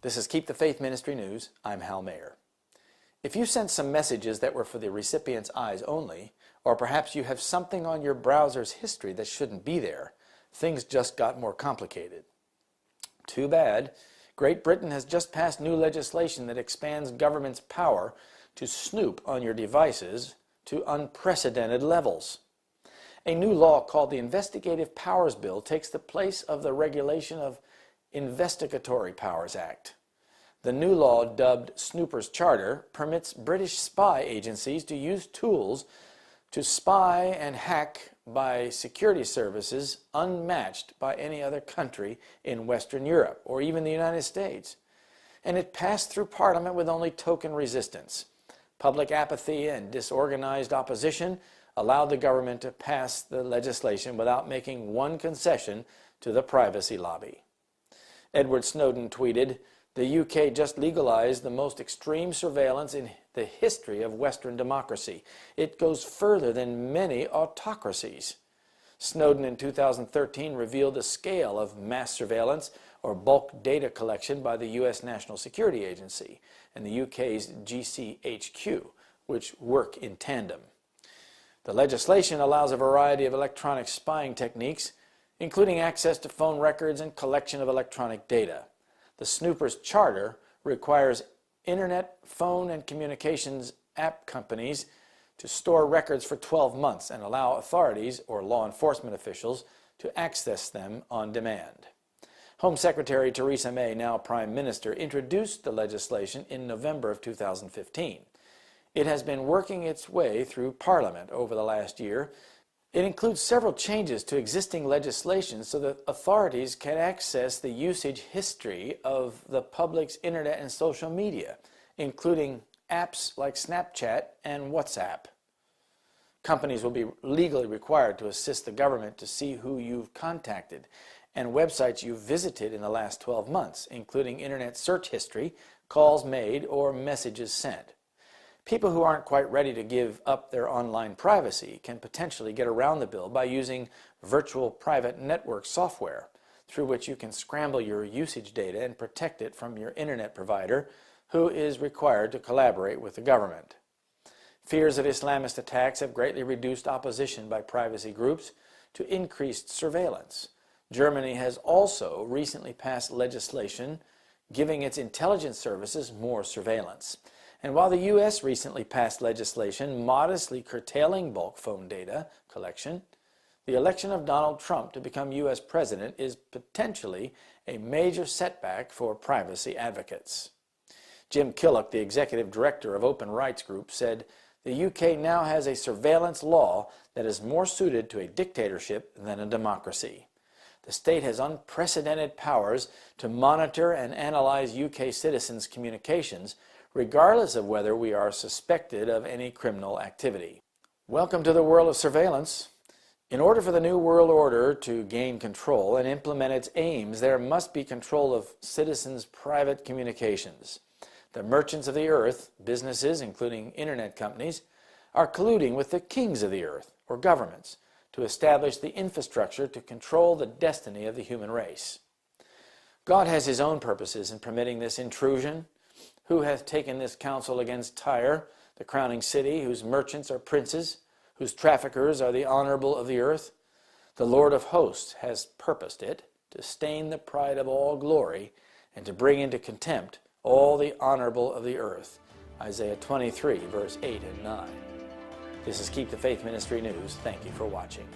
This is Keep the Faith Ministry News. I'm Hal Mayer. If you sent some messages that were for the recipient's eyes only, or perhaps you have something on your browser's history that shouldn't be there, things just got more complicated. Too bad. Great Britain has just passed new legislation that expands government's power to snoop on your devices to unprecedented levels. A new law called the Investigative Powers Bill takes the place of the regulation of Investigatory Powers Act. The new law, dubbed Snooper's Charter, permits British spy agencies to use tools to spy and hack by security services unmatched by any other country in Western Europe or even the United States. And it passed through Parliament with only token resistance. Public apathy and disorganized opposition allowed the government to pass the legislation without making one concession to the privacy lobby. Edward Snowden tweeted, "The UK just legalized the most extreme surveillance in the history of Western democracy. It goes further than many autocracies." Snowden in 2013 revealed the scale of mass surveillance or bulk data collection by the U.S. National Security Agency and the UK's GCHQ, which work in tandem. The legislation allows a variety of electronic spying techniques, including access to phone records and collection of electronic data. The Snooper's Charter requires internet, phone, and communications app companies to store records for 12 months and allow authorities or law enforcement officials to access them on demand. Home Secretary Theresa May, now Prime Minister, introduced the legislation in November of 2015. It has been working its way through Parliament over the last year. It includes several changes to existing legislation so that authorities can access the usage history of the public's internet and social media, including apps like Snapchat and WhatsApp. Companies will be legally required to assist the government to see who you've contacted and websites you've visited in the last 12 months, including internet search history, calls made, or messages sent. People who aren't quite ready to give up their online privacy can potentially get around the bill by using virtual private network software, through which you can scramble your usage data and protect it from your internet provider, who is required to collaborate with the government. Fears of Islamist attacks have greatly reduced opposition by privacy groups to increased surveillance. Germany has also recently passed legislation giving its intelligence services more surveillance. And while the U.S. recently passed legislation modestly curtailing bulk phone data collection, the election of Donald Trump to become U.S. president is potentially a major setback for privacy advocates. Jim Killock, the executive director of Open Rights Group, said, "The UK now has a surveillance law that is more suited to a dictatorship than a democracy. The state has unprecedented powers to monitor and analyze UK citizens' communications, regardless of whether we are suspected of any criminal activity." Welcome to the world of surveillance. In order for the New World Order to gain control and implement its aims, there must be control of citizens' private communications. The merchants of the earth, businesses, including internet companies, are colluding with the kings of the earth, or governments, to establish the infrastructure to control the destiny of the human race. God has his own purposes in permitting this intrusion. Who hath taken this counsel against Tyre, the crowning city, whose merchants are princes, whose traffickers are the honorable of the earth? The Lord of hosts has purposed it, to stain the pride of all glory, and to bring into contempt all the honorable of the earth. Isaiah 23, verse 8 and 9. This is Keep the Faith Ministry News. Thank you for watching.